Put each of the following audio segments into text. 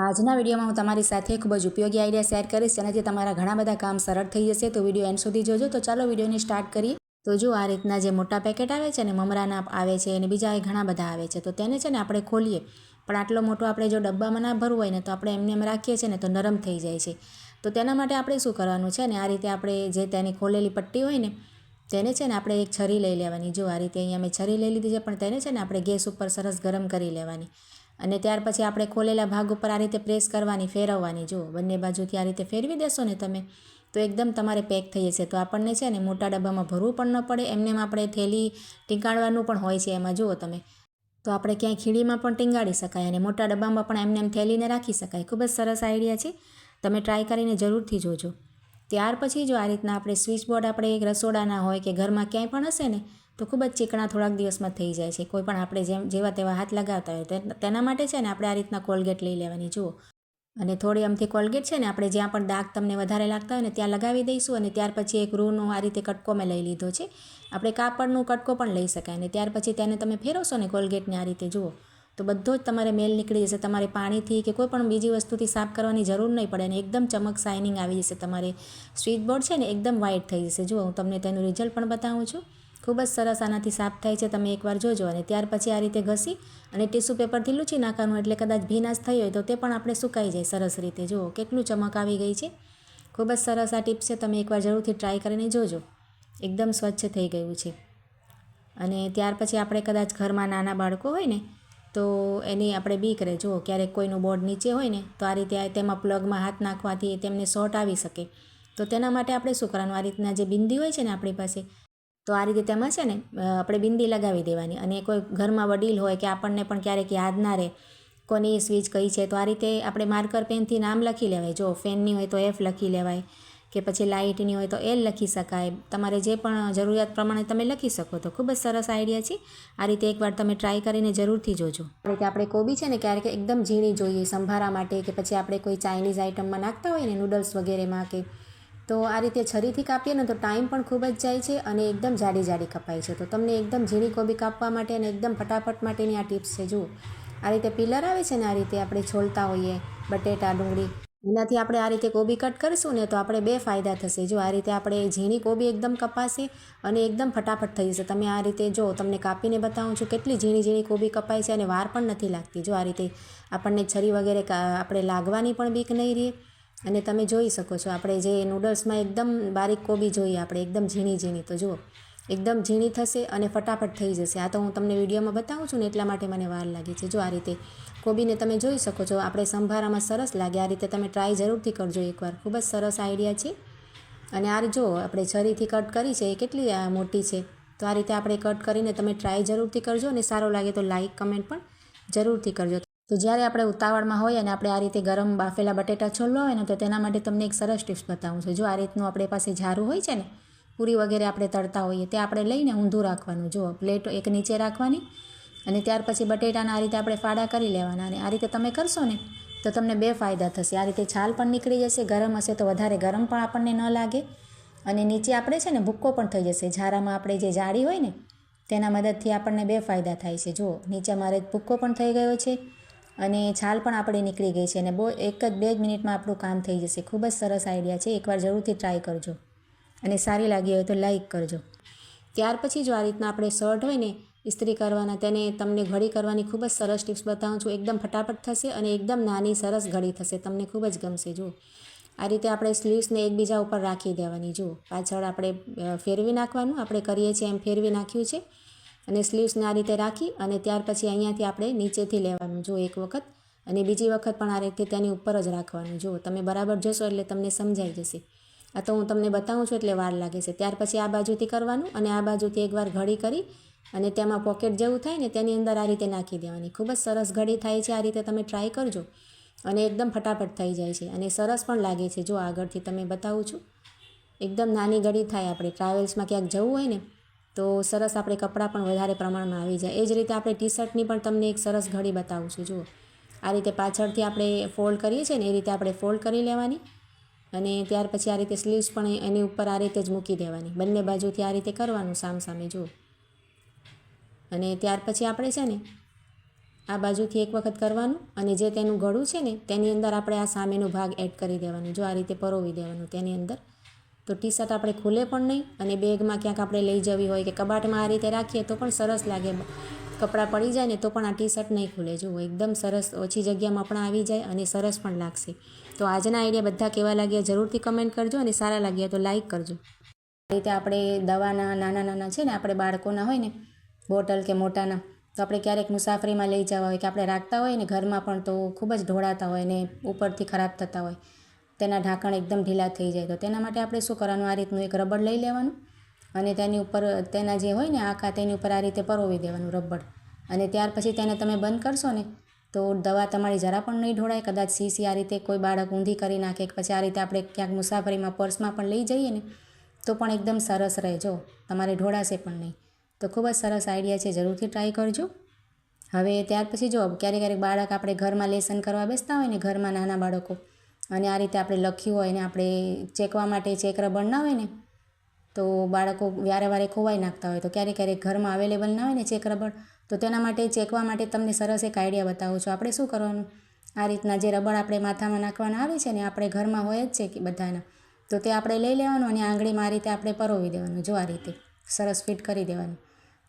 આજના વિડીયોમાં હું તમારી સાથે ખૂબ જ ઉપયોગી આઈડિયા શેર કરીશ જેનાથી તમારા ઘણા બધા કામ સરળ થઈ જશે. તો વિડીયો એન્ડ સુધી જોજો. તો ચાલો વિડીયોને સ્ટાર્ટ કરીએ. તો જો આ રીતના જે મોટા પેકેટ આવે છે ને મમરાના આવે છે અને બીજા ઘણા બધા આવે છે, તો તેને છે ને આપણે ખોલીએ, પણ આટલો મોટો આપણે જો ડબ્બામાં ના ભરવું હોય ને તો આપણે એમને એમ રાખીએ છીએ ને તો નરમ થઈ જાય છે. તો તેના માટે આપણે શું કરવાનું છે ને, આ રીતે આપણે જે તેની ખોલેલી પટ્ટી હોય ને તેને છે ને આપણે એક છરી લઈ લેવાની. જો આ રીતે અહીંયા મેં છરી લઈ લીધી છે, પણ તેને છે ને આપણે ગેસ ઉપર સરસ ગરમ કરી લેવાની અને ત્યાર પછી આપણે ખોલેલા ભાગ ઉપર આ રીતે પ્રેસ કરવાની, ફેરવવાની. જો બંને બાજુથી આ રીતે ફેરવી દેશો ને તમે તો એકદમ તમારે પેક થઈ જશે. તો આપણને છે ને મોટા ડબ્બામાં ભરવું પણ ન પડે, એમને આપણે થેલી ટીંગાડવાનું પણ હોય છે એમાં. જુઓ તમે, તો આપણે ક્યાંય ખીડીમાં પણ ટીંગાડી શકાય અને મોટા ડબ્બામાં પણ એમને એમ થેલીને રાખી શકાય. ખૂબ જ સરસ આઈડિયા છે, તમે ટ્રાય કરીને જરૂરથી જોજો. ત્યાર પછી જો આ રીતના આપણે સ્વિચ બોર્ડ આપણે રસોડાના હોય કે ઘરમાં ક્યાંય પણ હશે ને તો ખૂબ જ ચીકણા થોડાક દિવસમાં થઈ જાય છે. કોઈ પણ આપણે જેવા તેવા હાથ લગાવતા હોય તો તેના માટે છે ને આપણે આ રીતના કોલગેટ લઈ લેવાની. જુઓ, અને થોડી અમથી કોલગેટ છે ને આપણે જ્યાં પણ દાગ તમને વધારે લાગતા હોય ને ત્યાં લગાવી દઈશું. અને ત્યાર પછી એક રૂનો આ રીતે કટકો મેં લઈ લીધો છે. આપણે કાપડનો કટકો પણ લઈ શકાય. અને ત્યાર પછી તેને તમે ફેરવશો ને કોલગેટને આ રીતે, જુઓ તો બધો જ તમારે મેલ નીકળી જશે. તમારે પાણીથી કે કોઈ પણ બીજી વસ્તુથી સાફ કરવાની જરૂર નહીં પડે અને એકદમ ચમક શાઇનિંગ આવી જશે. તમારે સ્વિચ બોર્ડ છે ને એકદમ વ્હાઇટ થઈ જશે. જુઓ, હું તમને તેનું રિઝલ્ટ પણ બતાવું છું. ખૂબ જ સરસ આનાથી સાફ થાય છે, તમે એકવાર જોજો. અને ત્યાર પછી આ રીતે ઘસી અને ટીશ્યુ પેપરથી લૂછી નાખવાનું, એટલે કદાચ ભીનાશ થઈ હોય તો તે પણ આપણે સુકાઈ જાય સરસ રીતે. જુઓ કેટલું ચમક આવી ગઈ છે. ખૂબ જ સરસ આ ટીપ્સ છે, તમે એકવાર જરૂરથી ટ્રાય કરીને જોજો. એકદમ સ્વચ્છ થઈ ગયું છે. અને ત્યાર પછી આપણે કદાચ ઘરમાં નાના બાળકો હોય ને તો એની આપણે બીક રહે. જુઓ, ક્યારેક કોઈનું બોર્ડ નીચે હોય ને તો આ રીતે તેમાં પ્લગમાં હાથ નાખવાથી તેમને શોર્ટ આવી શકે. તો તેના માટે આપણે શું કરવાનું, આ રીતના જે બિંદી હોય છે ને આપણી પાસે, તો આ રીતે તેમાં છે ને આપણે બિંદી લગાવી દેવાની. અને કોઈ ઘરમાં વડીલ હોય કે આપણને પણ ક્યારેક યાદ ના રહે કોની સ્વિચ કઈ છે, તો આ રીતે આપણે માર્કર પેનથી નામ લખી લેવાય. જો ફેનની હોય તો F લખી લેવાય, કે પછી લાઇટની હોય તો L લખી શકાય. તમારે જે પણ જરૂરિયાત પ્રમાણે તમે લખી શકો. તો ખૂબ જ સરસ આઈડિયા છે. આ રીતે એકવાર તમે ટ્રાય કરીને જરૂરથી જોજો. આ રીતે આપણે કોબી છે ને ક્યારેક એકદમ ઝીણી જોઈએ સંભારા માટે, કે પછી આપણે કોઈ ચાઇનીઝ આઇટમમાં નાખતા હોય ને નૂડલ્સ વગેરેમાં, કે તો આ રીતે છરીથી કાપીએ ને તો ટાઈમ પણ ખૂબ જ જાય છે અને એકદમ જાડી જાડી કપાય છે. તો તમને એકદમ ઝીણી કોબી કાપવા માટે અને એકદમ ફટાફટ માટેની આ ટિપ્સ છે. જુઓ, આ રીતે પિલર આવે છે ને, આ રીતે આપણે છોલતા હોઈએ બટેટા ડુંગળી, એનાથી આપણે આ રીતે કોબી કટ કરીશું ને તો આપણે બે ફાયદા થશે. જો આ રીતે આપણે ઝીણી કોબી એકદમ કપાશે અને એકદમ ફટાફટ થઈ જશે. તમે આ રીતે જો, તમને કાપીને બતાવું છું કેટલી ઝીણી ઝીણી કોબી કપાય છે અને વાર પણ નથી લાગતી. જો આ રીતે આપણને છરી વગેરે આપણે લાગવાની પણ બીક નહીં રહે. અને તમે જોઈ શકો છો આપણે જે નૂડલ્સમાં એકદમ બારીક કોબી જોઈએ આપણે એકદમ ઝીણી ઝીણી, તો જુઓ એકદમ ઝીણી થશે અને ફટાફટ થઈ જશે. આ તો હું તમને વિડીયોમાં બતાવું છું ને એટલા માટે મને વાર લાગી છે. જો આ રીતે કોબીને તમે જોઈ શકો છો, આપણે સંભારામાં સરસ લાગે. આ રીતે તમે ટ્રાય જરૂરથી કરજો એકવાર. ખૂબ જ સરસ આઈડિયા છે. અને આ જો આપણે છરીથી કટ કરી છે એ કેટલી મોટી છે, તો આ રીતે આપણે કટ કરીને તમે ટ્રાય જરૂરથી કરજો. અને સારો લાગે તો લાઇક કમેન્ટ પણ જરૂરથી કરજો. તો જ્યારે આપણે ઉતાવળમાં હોય અને આપણે આ રીતે ગરમ બાફેલા બટેટા છોલવા હોય ને તો તેના માટે તમને એક સરસ ટિપ્સ બતાવું છું. જો આ રીતનું આપણી પાસે ઝારું હોય છે ને, પૂરી વગેરે આપણે તળતા હોઈએ, તે આપણે લઈને ઊંધું રાખવાનું. જુઓ, પ્લેટ એક નીચે રાખવાની અને ત્યાર પછી બટેટાના આ રીતે આપણે ફાડા કરી લેવાના. અને આ રીતે તમે કરશો ને તો તમને બે ફાયદા થશે. આ રીતે છાલ પણ નીકળી જશે, ગરમ હશે તો વધારે ગરમ પણ આપણને ન લાગે. અને નીચે આપણે છે ને ભૂક્કો પણ થઈ જશે. ઝારામાં આપણે જે જાળી હોય ને તેના મદદથી આપણને બે ફાયદા થાય છે. જુઓ, નીચે મારે ભૂક્કો પણ થઈ ગયો છે અને છાલ પણ આપણે નીકળી ગઈ છે. અને એક જ 2 જ મિનિટમાં આપણું કામ થઈ જશે. ખૂબ જ સરસ આઈડિયા છે, એકવાર જરૂરથી ટ્રાય કરજો. અને સારી લાગી હોય તો લાઇક કરજો. ત્યાર પછી જો આ રીતના આપણે શર્ટ હોય ને ઇસ્ત્રી કરવાના, તેને તમને ઘડી કરવાની ખૂબ જ સરસ ટિપ્સ બતાવું છું. એકદમ ફટાફટ થશે અને એકદમ નાની સરસ ઘડી થશે, તમને ખૂબ જ ગમશે. જુઓ, આ રીતે આપણે સ્લીવ્સને એકબીજા ઉપર રાખી દેવાની. જુઓ, પાછળ આપણે ફેરવી નાખવાનું, આપણે કરીએ છીએ એમ ફેરવી નાખ્યું છે. અને સ્લીવ્સને આ રીતે રાખી અને ત્યાર પછી અહીંયાથી આપણે નીચેથી લેવાનું. જો એક વખત અને બીજી વખત પણ આ રીતે તેની ઉપર જ રાખવાનું. જુઓ, તમે બરાબર જોશો એટલે તમને સમજાઈ જશે. આ તો હું તમને બતાવું છું એટલે વાર લાગે છે. ત્યાર પછી આ બાજુથી કરવાનું અને આ બાજુથી એકવાર ઘડી કરી અને તેમાં પોકેટ જેવું થાય ને તેની અંદર આ રીતે નાખી દેવાની. ખૂબ જ સરસ ઘડી થાય છે. આ રીતે તમે ટ્રાય કરજો અને એકદમ ફટાફટ થઈ જાય છે અને સરસ પણ લાગે છે. જો આગળથી તમે બતાવું છું, એકદમ નાની ઘડી થાય. આપણે ટ્રાવેલ્સમાં ક્યાંક જવું હોય ને તો સરસ આપણે કપડાં પણ વધારે પ્રમાણમાં આવી જાય. એ જ રીતે આપણે ટી શર્ટની પણ તમને એક સરસ ઘડી બતાવું છું. જુઓ, આ રીતે પાછળથી આપણે ફોલ્ડ કરીએ છીએ ને એ રીતે આપણે ફોલ્ડ કરી લેવાની અને ત્યાર પછી આ રીતે સ્લીવ્સ પણ એની ઉપર આ રીતે જ મૂકી દેવાની. બંને બાજુથી આ રીતે કરવાનું સામસામે. જુઓ, અને ત્યાર પછી આપણે છે ને આ બાજુથી એક વખત કરવાનું અને જે તેનું ગળું છે ને તેની અંદર આપણે આ સામેનો ભાગ એડ કરી દેવાનું, જો આ રીતે પરોવી દેવાનું તેની અંદર. તો ટી શર્ટ આપણે ખુલે પણ નહીં અને બેગમાં ક્યાંક આપણે લઈ જવી હોય કે કબાટમાં આ રીતે રાખીએ તો પણ સરસ લાગે. કપડાં પડી જાય ને તો પણ આ ટી શર્ટ નહીં ખુલે. જુઓ એકદમ સરસ, ઓછી જગ્યામાં પણ આવી જાય અને સરસ પણ લાગશે. તો આજના આઈડિયા બધા કેવા લાગ્યા જરૂરથી કમેન્ટ કરજો અને સારા લાગ્યા તો લાઇક કરજો. આ રીતે આપણે દવાના નાના છે ને આપણે બાળકોના હોય ને બોટલ કે મોટાના, તો આપણે ક્યારેક મુસાફરીમાં લઈ જવા હોય કે આપણે રાખતા હોય ને ઘરમાં પણ તો ખૂબ જ ઢોળાતા હોય ને ઉપરથી ખરાબ થતા હોય, તેના ઢાંકણ એકદમ ઢીલા થઈ જાય. તો તેના માટે આપણે શું કરવાનું, આ રીતનું એક રબડ લઈ લેવાનું અને તેની ઉપર તેના જે હોય ને આખા તેની ઉપર આ રીતે પરોવી દેવાનું રબડ. અને ત્યાર પછી તેને તમે બંધ કરશો ને તો દવા તમારી જરા પણ નહીં ઢોળાય. કદાચ શીશી આ રીતે કોઈ બાળક ઊંધી કરી નાખે કે પછી આ રીતે આપણે ક્યાંક મુસાફરીમાં પર્સમાં પણ લઈ જઈએ ને તો પણ એકદમ સરસ રહે. જો તમારે ઢોળાશે પણ નહીં. તો ખૂબ જ સરસ આઈડિયા છે, જરૂરથી ટ્રાય કરજો. હવે ત્યાર પછી જો ક્યારેક બાળક આપણે ઘરમાં લેસન કરવા બેસતા હોય ને ઘરમાં નાના બાળકો, અને આ રીતે આપણે લખ્યું હોય ને આપણે ચેકવા માટે ચેક રબડ ના હોય ને તો બાળકો વારે ખોવાઈ નાખતા હોય. તો ક્યારેક ઘરમાં અવેલેબલ ના હોય ને ચેક રબડ, તો તેના માટે ચેકવા માટે તમને સરસ એક આઈડિયા બતાવું છું. આપણે શું કરવાનું, આ રીતના જે રબડ આપણે માથામાં નાખવાના આવે છે ને આપણે ઘરમાં હોય જ છે કે બધાના, તો તે આપણે લઈ લેવાનું અને આંગળીમાં આ રીતે આપણે પરોવી દેવાનું. જો આ રીતે સરસ ફિટ કરી દેવાનું.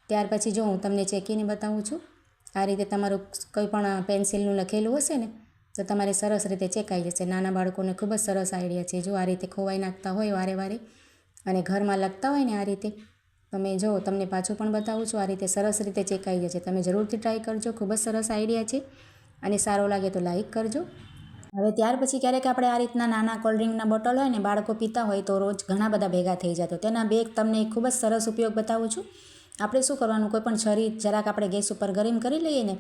ત્યાર પછી જો હું તમને ચેકીને બતાવું છું. આ રીતે તમારું કોઈ પણ પેન્સિલનું લખેલું હશે ને તો તમારે સરસ રીતે ચેકાઈ જશે. નાના બાળકોને ખૂબ જ સરસ આઈડિયા છે. જો આ રીતે ખોવાઈ નાખતા હોય વારે અને ઘરમાં લખતા હોય ને આ રીતે, તમે જો તમને પાછું પણ બતાવું છું, આ રીતે સરસ રીતે ચેકાઈ જશે. તમે જરૂરથી ટ્રાય કરજો, ખૂબ જ સરસ આઈડિયા છે અને સારો લાગે તો લાઇક કરજો. હવે ત્યાર પછી ક્યારેક આપણે આ રીતના નાના કોલ્ડ્રિંકના બોટલ હોય ને બાળકો પીતા હોય તો રોજ ઘણા બધા ભેગા થઈ જાય. તો તેના બે તમને ખૂબ જ સરસ ઉપયોગ બતાવું છું. આપણે શું કરવાનું, કોઈ પણ છરી જરાક આપણે ગેસ ઉપર ગરમ કરી લઈએ ને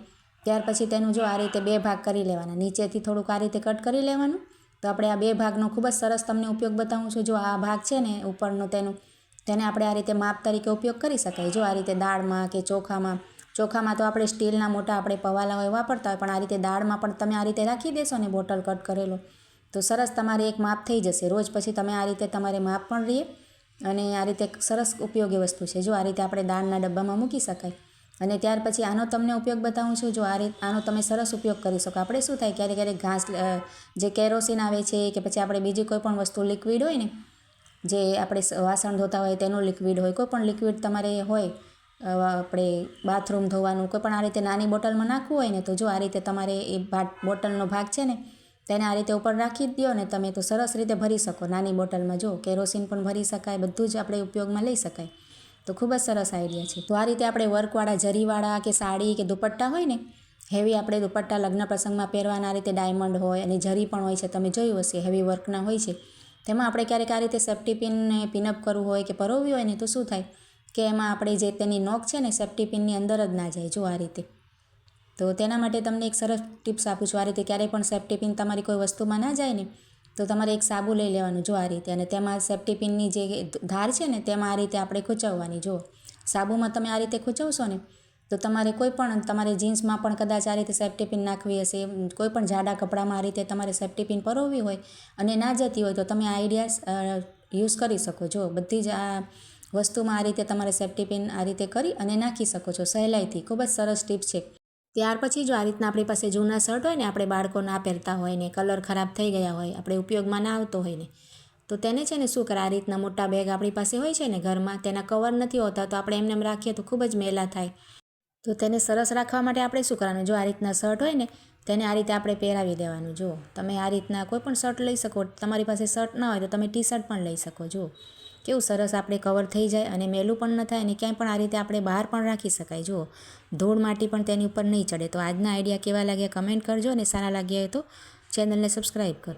ત્યાર પછી તેનું જો આ રીતે 2 ભાગ કરી લેવાના, નીચેથી થોડુંક આ રીતે કટ કરી લેવાનું. તો આપણે આ 2 ભાગનો ખૂબ જ સરસ તમને ઉપયોગ બતાવું છું. જો આ ભાગ છે ને ઉપરનો તેને આપણે આ રીતે માપ તરીકે ઉપયોગ કરી શકાય. જો આ રીતે દાળમાં કે ચોખામાં તો આપણે સ્ટીલના મોટા આપણે પવાલા હોય વાપરતા હોય, પણ આ રીતે દાળમાં પણ તમે આ રીતે રાખી દેશો ને બોટલ કટ કરેલો તો સરસ તમારે એક માપ થઈ જશે. રોજ પછી તમે આ રીતે તમારે માપ પણ રહીએ અને આ રીતે સરસ ઉપયોગી વસ્તુ છે. જો આ રીતે આપણે દાળના ડબ્બામાં મૂકી શકાય. અને ત્યાર પછી આનો તમને ઉપયોગ બતાવું છું. જો આનો તમે સરસ ઉપયોગ કરી શકો. આપણે શું થાય ક્યારેક ઘાસ જે કેરોસીન આવે છે કે પછી આપણે બીજી કોઈ પણ વસ્તુ લિક્વિડ હોય ને જે આપણે વાસણ ધોતા હોય તેનું લિક્વિડ હોય, કોઈ પણ લિક્વિડ તમારે હોય આપણે બાથરૂમ ધોવાનું, કોઈ પણ આ રીતે નાની બોટલમાં નાખવું હોય ને તો જો આ રીતે તમારે એ બોટલનો ભાગ છે ને તેને આ રીતે ઉપર રાખી દો ને તમે તો સરસ રીતે ભરી શકો. નાની બોટલમાં જો કેરોસીન પણ ભરી શકાય, બધું જ આપણે ઉપયોગમાં લઈ શકાય. તો ખૂબ જ સરસ આઈડિયા છે. તો આ રીતે આપણે વર્કવાળા જરીવાળા કે સાડી કે દુપટ્ટા હોય ને હેવી આપણે દુપટ્ટા લગ્ન પ્રસંગમાં પહેરવાના આ રીતે ડાયમંડ હોય અને જરી પણ હોય છે, તમે જોયું હશે હેવી વર્કના હોય છે. તેમાં આપણે ક્યારેક આ રીતે સેફ્ટી પિનને પિનઅપ કરવું હોય કે પરોવવી હોય ને તો શું થાય કે એમાં આપણે જે તેની નોક છે ને સેફ્ટી પિનની અંદર જ ના જાય. જો આ રીતે, તો તેના માટે તમને એક સરસ ટિપ્સ આપું છું. આ રીતે ક્યારેય પણ સેફ્ટી પિન તમારી કોઈ વસ્તુમાં ના જાય ને તો તમારે એક સાબુ લઈ લેવાનું. જો આ રીતે, અને તેમાં સેફ્ટી પિનની જે ધાર છે ને તેમાં આ રીતે આપણે ખૂંચવવાની. જો સાબુમાં તમે આ રીતે ખૂંચવશો ને તો તમારે કોઈ પણ તમારે જીન્સમાં પણ કદાચ આ રીતે સેફ્ટી પિન નાખવી હશે, કોઈ પણ જાડા કપડામાં આ રીતે તમારે સેફ્ટી પિન પરોવવી હોય અને ના જતી હોય તો તમે આ આઈડિયા યુઝ કરી શકો. જો બધી જ આ વસ્તુમાં આ રીતે તમારે સેફ્ટી પિન આ રીતે કરી અને નાખી શકો છો સહેલાઈથી. ખૂબ જ સરસ ટિપ્સ છે. ત્યાર પછી જો આ રીતના આપણી પાસે જૂના શર્ટ હોય ને આપણે બાળકો ના પહેરતા હોય ને કલર ખરાબ થઈ ગયા હોય, આપણે ઉપયોગમાં ના આવતો હોય ને તો તેને છે ને શું કરે, આ રીતના મોટા બેગ આપણી પાસે હોય છે ને ઘરમાં, તેના કવર નથી હોતા તો આપણે એમને રાખીએ તો ખૂબ જ મેલા થાય. તો તેને સરસ રાખવા માટે આપણે શું કરવાનું, જો આ રીતના શર્ટ હોય ને તેને આ રીતે આપણે પહેરાવી દેવાનું. જો તમે આ રીતના કોઈ પણ શર્ટ લઈ શકો. તમારી પાસે શર્ટ ના હોય તો તમે ટી શર્ટ પણ લઈ શકો. જો કેવું સરસ આપણે કવર થઈ જાય અને મેલું પણ ન થાય અને ક્યાંય પણ આ રીતે આપણે બહાર પણ રાખી શકાય. જો ધૂળ માટી પણ તેની ઉપર નહીં ચડે. તો આજના આઈડિયા કેવા લાગ્યા કમેન્ટ કરજો અને સારા લાગ્યા હોય તો ચેનલને સબસ્ક્રાઈબ કરો.